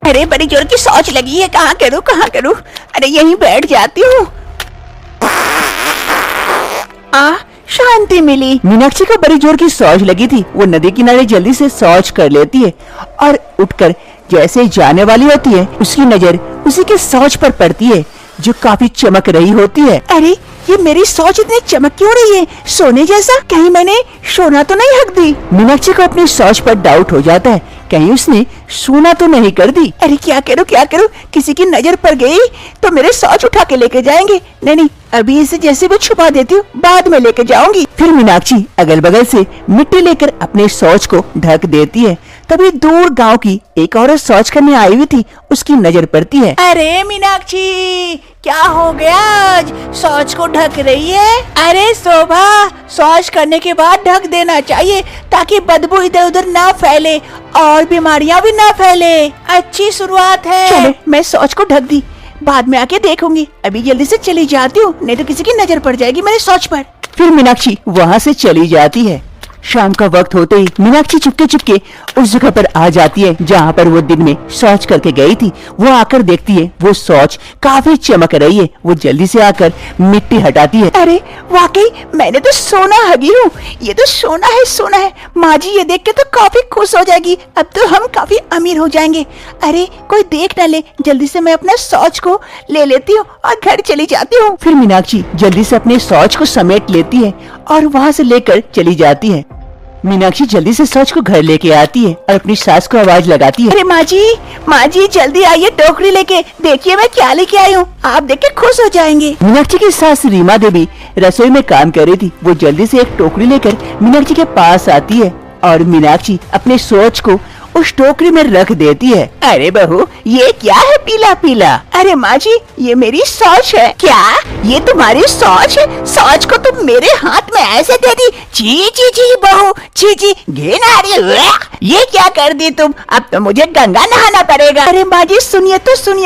अरे बड़ी जोर की शौच लगी है, कहाँ करूँ? अरे यहीं बैठ जाती हूँ। शांति मिली। मीनाक्षी को बड़ी जोर की शौच लगी थी। वो नदी किनारे जल्दी से शौच कर लेती है और उठकर जैसे जाने वाली होती है, उसकी नजर उसी के शौच पर पड़ती है जो काफी चमक रही होती है। अरे ये मेरी शौच इतनी चमक क्यों रही है, सोने जैसा? कहीं मैंने सोना तो नहीं हक दी? मीनाक्षी को अपनी शौच पर डाउट हो जाता है, कहीं उसने सोना तो नहीं कर दी। अरे क्या करूँ? किसी की नजर पड़ गई तो मेरे शौच उठा के लेके जाएंगे। नहीं, अभी इसे जैसे भी छुपा देती हूँ, बाद में लेके जाऊंगी। फिर मीनाक्षी अगल बगल से मिट्टी लेकर अपने शौच को ढक देती है। तभी दूर गांव की एक औरत शौच करने आई हुई थी, उसकी नजर पड़ती है। अरे मीनाक्षी, क्या हो गया? आज शौच को ढक रही है? अरे शोभा, शौच करने के बाद ढक देना चाहिए ताकि बदबू इधर उधर ना फैले और बीमारियां भी ना फैले। अच्छी शुरुआत है। चलो मैं शौच को ढक दी, बाद में आके देखूंगी। अभी जल्दी से चली जाती हूँ, नहीं तो किसी की नजर पड़ जाएगी मेरे शौच पर। फिर मीनाक्षी वहाँ से चली जाती है। शाम का वक्त होते ही मीनाक्षी चुपके उस जगह पर आ जाती है जहाँ पर वो दिन में शौच करके गई थी। वो आकर देखती है वो शौच काफी चमक रही है। वो जल्दी से आकर मिट्टी हटाती है। अरे वाकई मैंने तो सोना हगी हूँ। ये तो सोना है। माँ जी ये देख के तो काफी खुश हो जाएगी। अब तो हम काफी अमीर हो जाएंगे। अरे कोई देख न ले, जल्दी से मैं अपना शौच को ले लेती हूँ और घर चली जाती हूँ। फिर मीनाक्षी जल्दी से अपने शौच को समेट लेती है और वहाँ से लेकर चली जाती है। मीनाक्षी जल्दी से शौच को घर लेके आती है और अपनी सास को आवाज लगाती है। अरे माँ जी जल्दी आइए, टोकरी लेके। देखिए मैं क्या लेके आई हूँ, आप देख के खुश हो जाएंगे। मीनाक्षी की सास रीमा देवी रसोई में काम कर रही थी। वो जल्दी से एक टोकरी लेकर मीनाक्षी के पास आती है और मीनाक्षी अपने शौच को उस टोकरी में रख देती है। अरे बहू, ये क्या है पीला पीला? अरे माँ जी, ये मेरी शौच है। क्या ये तुम्हारी शौच है? शौच को तुम मेरे हाथ में ऐसे दे दी? छी बहू, छी, घिन आ रही है। ये क्या कर दी तुम? अब तो मुझे गंगा नहाना पड़ेगा। अरे माँ जी सुनिए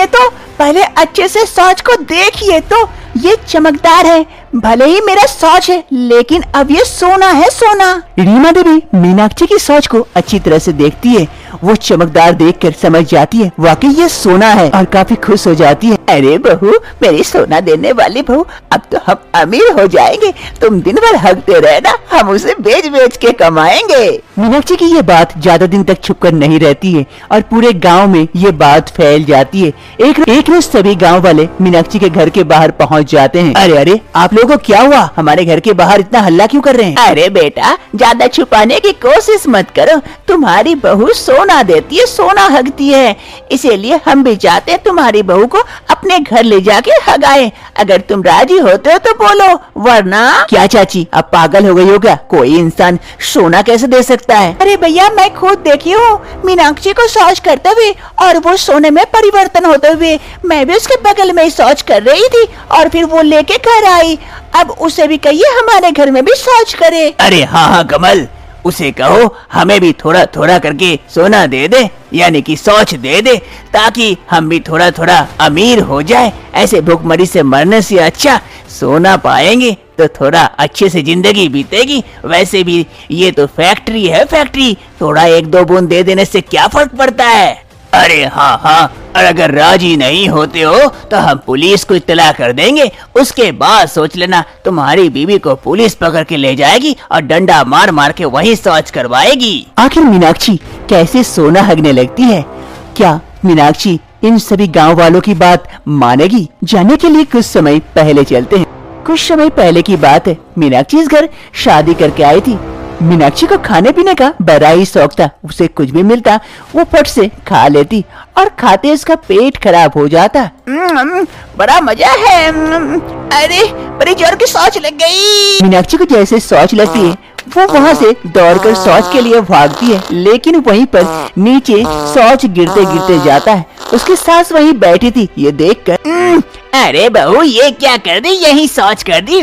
तो, पहले अच्छे से शौच को देखिए तो। ये चमकदार है, भले ही मेरा शौच है, लेकिन अब ये सोना है, सोना। रीमा देवी मीनाक्षी की शौच को अच्छी तरह से देखती है। वो चमकदार देखकर समझ जाती है वाकई ये सोना है और काफी खुश हो जाती है। अरे बहू, मेरी सोना देने वाली बहू, अब तो हम अमीर हो जाएंगे। तुम दिन भर हकते रहना, हम उसे बेच के कमाएंगे। मीनाक्षी की ये बात ज्यादा दिन तक छुपकर नहीं रहती है और पूरे गांव में ये बात फैल जाती है। एक रोज सभी गांव वाले मीनाक्षी के घर के बाहर पहुंच जाते हैं। अरे आप लोगों को क्या हुआ? हमारे घर के बाहर इतना हल्ला क्यों कर रहे हैं? अरे बेटा, ज्यादा छुपाने की कोशिश मत करो। तुम्हारी बहू सोना देती है, सोना हगती है, इसीलिए हम भी चाहते हैं तुम्हारी बहू को अपने घर ले जाके हगाए। अगर तुम राजी होते हो तो बोलो, वरना। क्या चाची, अब पागल हो गई हो क्या? कोई इंसान सोना कैसे दे सकता है? अरे भैया, मैं खुद देखी हूँ मीनाक्षी को शौच करते हुए और वो सोने में परिवर्तन होते हुए। मैं भी उसके बगल में शौच कर रही थी और फिर वो लेके घर आई। अब उसे भी कहिए हमारे घर में भी शौच करे। अरे हाँ कमल, उसे कहो हमें भी थोड़ा थोड़ा करके सोना दे दे, यानी कि शौच दे दे, ताकि हम भी थोड़ा थोड़ा अमीर हो जाए। ऐसे भूखमरी से मरने से अच्छा सोना पाएंगे तो थोड़ा अच्छे से जिंदगी बीतेगी। वैसे भी ये तो फैक्ट्री है, फैक्ट्री, थोड़ा एक दो बूंद दे देने से क्या फर्क पड़ता है। अरे हाँ, और अगर राजी नहीं होते हो तो हम पुलिस को इत्तला कर देंगे। उसके बाद सोच लेना, तुम्हारी बीवी को पुलिस पकड़ के ले जाएगी और डंडा मार मार के वहीं शौच करवाएगी। आखिर मीनाक्षी कैसे सोना हगने लगती है? क्या मीनाक्षी इन सभी गांव वालों की बात मानेगी? जानने के लिए कुछ समय पहले चलते हैं। कुछ समय पहले की बात है, मीनाक्षी इस घर शादी करके आई थी। मीनाक्षी को खाने पीने का बड़ा ही शौक था। उसे कुछ भी मिलता वो फट से खा लेती और खाते उसका पेट खराब हो जाता। बड़ा मजा है। अरे बड़ी जोर की शौच लग गई। मीनाक्षी को जैसे शौच लगती है वो वहाँ से दौड़कर शौच के लिए भागती है, लेकिन वहीं पर नीचे शौच गिरते गिरते जाता है। उसकी सास वहीं बैठी थी ये देखकर। अरे बहू, ये क्या कर दी? यही शौच कर दी?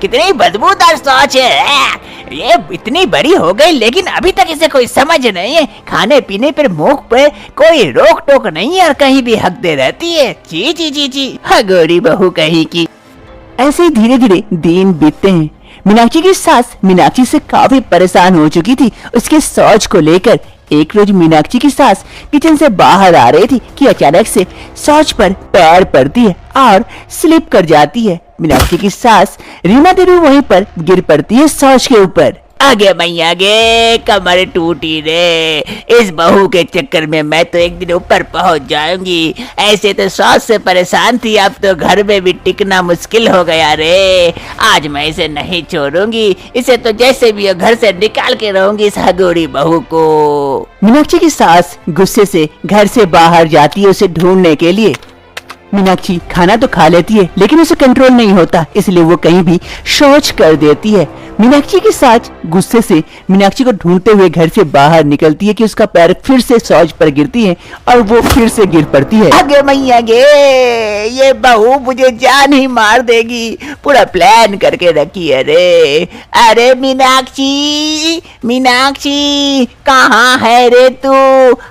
कितनी बदबूदार शौच है। ये इतनी बड़ी हो गई लेकिन अभी तक इसे कोई समझ नहीं है। खाने पीने पर मुख पर कोई रोक टोक नहीं है और कहीं भी हकते रहती है। ची हगोरी बहू कहीं की। ऐसे ही धीरे धीरे दिन बीतते हैं। मीनाक्षी की सास मीनाक्षी से काफी परेशान हो चुकी थी। उसके शौच को लेकर एक रोज मीनाक्षी की सास किचन से बाहर आ रही थी कि अचानक से शौच पर पैर पड़ती है और स्लिप कर जाती है। मीनाक्षी की सास रीमा देवी वहीं पर गिर पड़ती है शौच के ऊपर। आगे मैया गे, कमर टूटी रे। इस बहू के चक्कर में मैं तो एक दिन ऊपर पहुंच जाऊंगी। ऐसे तो सांस से परेशान थी, अब तो घर में भी टिकना मुश्किल हो गया रे। आज मैं इसे नहीं छोड़ूंगी, इसे तो जैसे भी हो घर से निकाल के रहूंगी इस हगोरी बहू को। मीनाक्षी की सास गुस्से से घर से बाहर जाती है उसे ढूंढने के लिए। मीनाक्षी खाना तो खा लेती है लेकिन उसे कंट्रोल नहीं होता, इसलिए वो कहीं भी शौच कर देती है। मीनाक्षी की सास गुस्से से मीनाक्षी को ढूंढते हुए घर से बाहर निकलती है कि उसका पैर फिर से शौच पर गिरती है और वो फिर से गिर पड़ती है। आगे मैया गे, ये बहू मुझे जान ही मार देगी। पूरा प्लान करके रखी है रे। अरे मीनाक्षी, मीनाक्षी कहाँ है रे तू?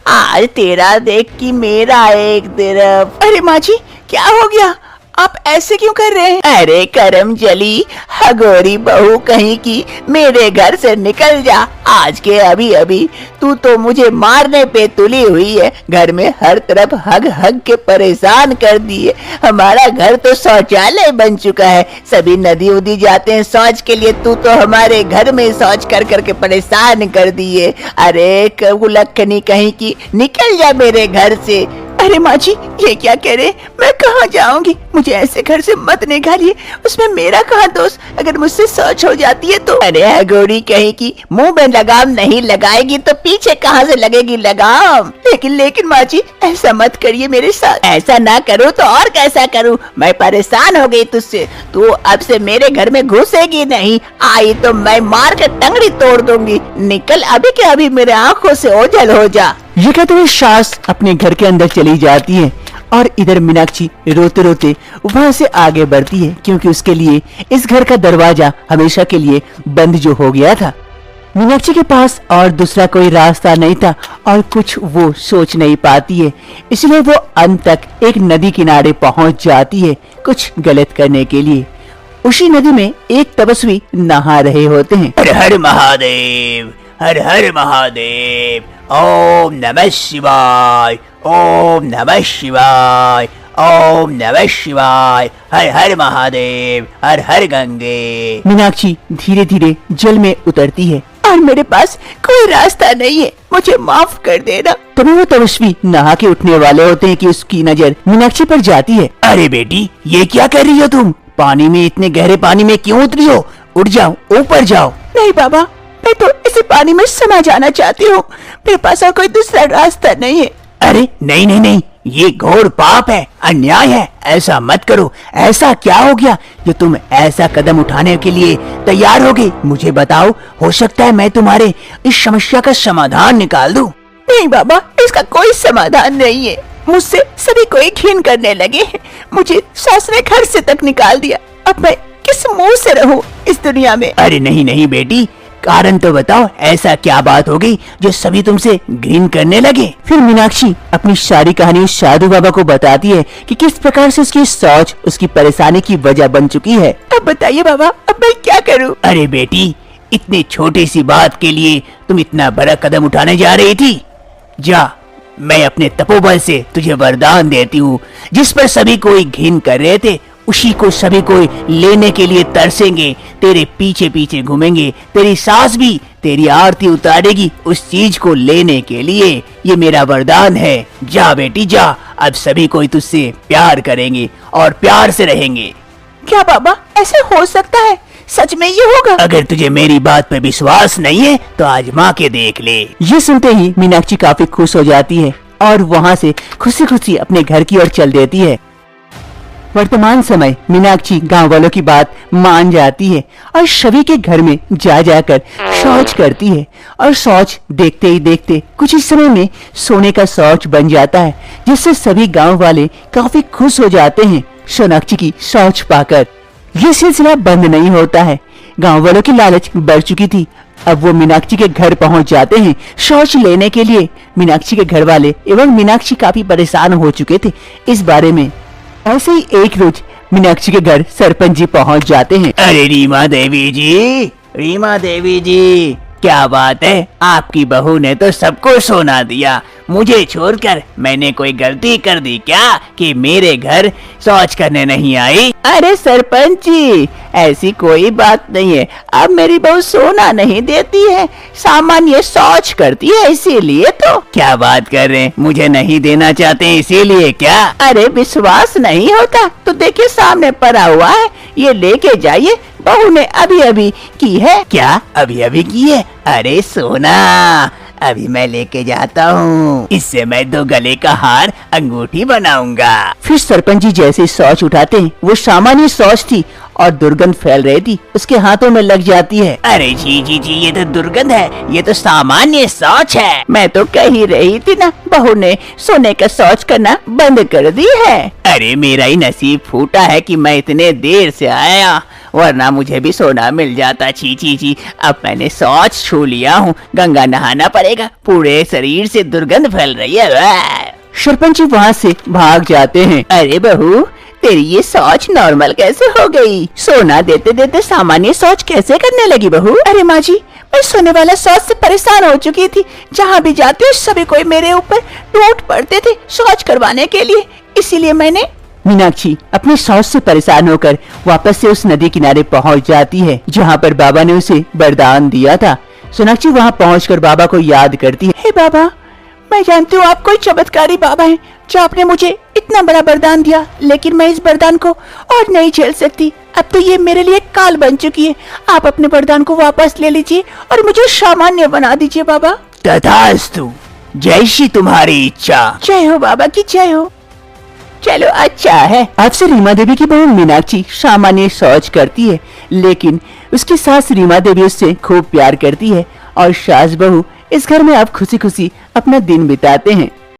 आज तेरा देख कि मेरा एक तरफ। अरे माँ जी, क्या हो गया? आप ऐसे क्यों कर रहे हैं? अरे करम जली, हगोरी बहू कहीं की, मेरे घर से निकल जा आज के अभी अभी। तू तो मुझे मारने पे तुली हुई है। घर में हर तरफ हग हग के परेशान कर दिए। हमारा घर तो शौचालय बन चुका है, सभी नदी उदी जाते हैं शौच के लिए, तू तो हमारे घर में शौच कर करके परेशान कर दिए। अरे कुलक्खनी कहीं की, निकल जा मेरे घर से। अरे माँ जी, ये क्या कह रहे? मैं कहाँ जाऊंगी? मुझे ऐसे घर से मत निकालिए, उसमें मेरा कहाँ दोष? अगर मुझसे शौच हो जाती है तो। अरे हगोरी कहीं की, मुंह में लगाम नहीं लगाएगी तो पीछे कहाँ से लगेगी लगाम? लेकिन माँ जी, ऐसा मत करिए मेरे साथ। ऐसा ना करूँ तो और कैसा करूँ? मैं परेशान हो गई तुझसे। तू अब से मेरे घर में घुसेगी नहीं, आई तो मैं मार के टंगड़ी तोड़ दूंगी। निकल अभी के अभी मेरे आंखों से ओझल हो जा। ये कहते हुए सास अपने घर के अंदर चली जाती है और इधर मीनाक्षी रोते रोते वहाँ से आगे बढ़ती है, क्योंकि उसके लिए इस घर का दरवाजा हमेशा के लिए बंद जो हो गया था। मीनाक्षी के पास और दूसरा कोई रास्ता नहीं था और कुछ वो सोच नहीं पाती है, इसलिए वो अंत तक एक नदी किनारे पहुँच जाती है कुछ गलत करने के लिए। उसी नदी में एक तपस्वी नहा रहे होते हैं। हर हर महादेव, हर हर महादेव, ओम नमः शिवाय, ओम नमः शिवाय, ओम नमः शिवाय, हर हर महादेव, हर हर गंगे। मीनाक्षी धीरे धीरे जल में उतरती है और मेरे पास कोई रास्ता नहीं है, मुझे माफ कर देना। तभी वो तपस्वी नहा के उठने वाले होते हैं कि उसकी नजर मीनाक्षी पर जाती है। अरे बेटी, ये क्या कर रही हो तुम? पानी में, इतने गहरे पानी में क्यों उतरी हो? उठ जाओ, ऊपर जाओ। नहीं बाबा, मैं तो इसी पानी में समा जाना चाहती हूँ, मेरे पास और कोई दूसरा रास्ता नहीं है। अरे नहीं नहीं नहीं, ये घोर पाप है, अन्याय है, ऐसा मत करो। ऐसा क्या हो गया जो तुम ऐसा कदम उठाने के लिए तैयार हो गई? मुझे बताओ, हो सकता है मैं तुम्हारे इस समस्या का समाधान निकाल दूं। नहीं बाबा, इसका कोई समाधान नहीं है। मुझसे सभी कोई घिन करने लगे हैं, मुझे सास ने घर से तक निकाल दिया। अब मैं किस मुंह से रहूं इस दुनिया में? अरे नहीं नहीं बेटी, कारण तो बताओ, ऐसा क्या बात हो गई जो सभी तुमसे घृण करने लगे? फिर मीनाक्षी अपनी सारी कहानी साधु बाबा को बताती है कि किस प्रकार से उसकी सोच उसकी परेशानी की वजह बन चुकी है। अब बताइए बाबा, अब मैं क्या करूं? अरे बेटी, इतनी छोटी सी बात के लिए तुम इतना बड़ा कदम उठाने जा रही थी? जा, मैं अपने तपोबल से तुझे वरदान देती हूँ। जिस पर सभी कोई घिन कर रहे थे, उसी को सभी कोई लेने के लिए तरसेंगे, तेरे पीछे पीछे घूमेंगे। तेरी सास भी तेरी आरती उतारेगी उस चीज को लेने के लिए। ये मेरा वरदान है। जा बेटी जा, अब सभी कोई तुझसे प्यार करेंगे और प्यार से रहेंगे। क्या बाबा, ऐसे हो सकता है? सच में ये होगा? अगर तुझे मेरी बात पे विश्वास नहीं है तो आजमा के देख ले। ये सुनते ही मीनाक्षी काफी खुश हो जाती है और वहाँ से खुशी खुशी अपने घर की ओर चल देती है। वर्तमान समय मीनाक्षी गांव वालों की बात मान जाती है और सभी के घर में जा जाकर शौच करती है और शौच देखते ही देखते कुछ ही समय में सोने का शौच बन जाता है, जिससे सभी गांव वाले काफी खुश हो जाते हैं सोनाक्षी की शौच पाकर। ये सिलसिला बंद नहीं होता है। गांव वालों की लालच बढ़ चुकी थी। अब वो मीनाक्षी के घर पहुंच जाते हैं शौच लेने के लिए। मीनाक्षी के घर वाले एवं मीनाक्षी काफी परेशान हो चुके थे इस बारे में। ऐसे ही एक रोज मीनाक्षी के घर सरपंच जी पहुंच जाते हैं। अरे रीमा देवी जी, रीमा देवी जी, क्या बात है, आपकी बहू ने तो सबको सोना दिया, मुझे छोड़कर। मैंने कोई गलती कर दी क्या कि मेरे घर शौच करने नहीं आई? अरे सरपंच जी, ऐसी कोई बात नहीं है। अब मेरी बहू सोना नहीं देती है, सामान्य शौच करती है, इसीलिए तो। क्या बात कर रहे हैं, मुझे नहीं देना चाहते इसीलिए क्या? अरे विश्वास नहीं होता तो देखिए सामने पड़ा हुआ है, ये लेके जाइए, बहू ने अभी अभी की है। क्या अभी अभी की है? अरे सोना, अभी मैं लेके जाता हूँ, इससे मैं 2 गले का हार, अंगूठी बनाऊंगा। फिर सरपंच जी जैसे शौच उठाते हैं, वो सामान्य शौच थी और दुर्गंध फैल रही थी, उसके हाथों में लग जाती है। अरे जी जी जी, ये तो दुर्गंध है, ये तो सामान्य शौच है। मैं तो कह ही रही थी ना, बहू ने सोने का शौच करना बंद कर दी है। अरे मेरा ही नसीब फूटा है कि मैं इतने देर से आया, वरना मुझे भी सोना मिल जाता। छी छी छी, अब मैंने शौच छू लिया हूँ, गंगा नहाना पड़ेगा, पूरे शरीर से दुर्गंध फैल रही है। सरपंच जी वहाँ से भाग जाते हैं। अरे बहू, तेरी ये शौच नॉर्मल कैसे हो गई? सोना देते देते सामान्य शौच कैसे करने लगी बहू? अरे माँ जी, मैं सोने वाला शौच से परेशान हो चुकी थी, जहाँ भी जाते सभी कोई मेरे ऊपर टूट पड़ते थे शौच करवाने के लिए, इसीलिए मैंने। मीनाक्षी अपने शौच से परेशान होकर वापस से उस नदी किनारे पहुंच जाती है, जहाँ पर बाबा ने उसे वरदान दिया था। सोनाक्षी वहाँ पहुंचकर बाबा को याद करती है। हे बाबा, मैं जानती हूँ आप कोई चमत्कारी बाबा हैं, जो आपने मुझे इतना बड़ा वरदान दिया, लेकिन मैं इस वरदान को और नहीं झेल सकती। अब तो ये मेरे लिए काल बन चुकी है। आप अपने वरदान को वापस ले लीजिए और मुझे सामान्य बना दीजिए बाबा। तथास्तु, जैसी तुम्हारी इच्छा। जय हो बाबा की जय हो। चलो अच्छा है, आपसे रीमा देवी की बहू मीनाक्षी सामान्य शौच करती है, लेकिन उसकी सास रीमा देवी उससे खूब प्यार करती है और सास बहू इस घर में अब खुशी खुशी अपना दिन बिताते हैं।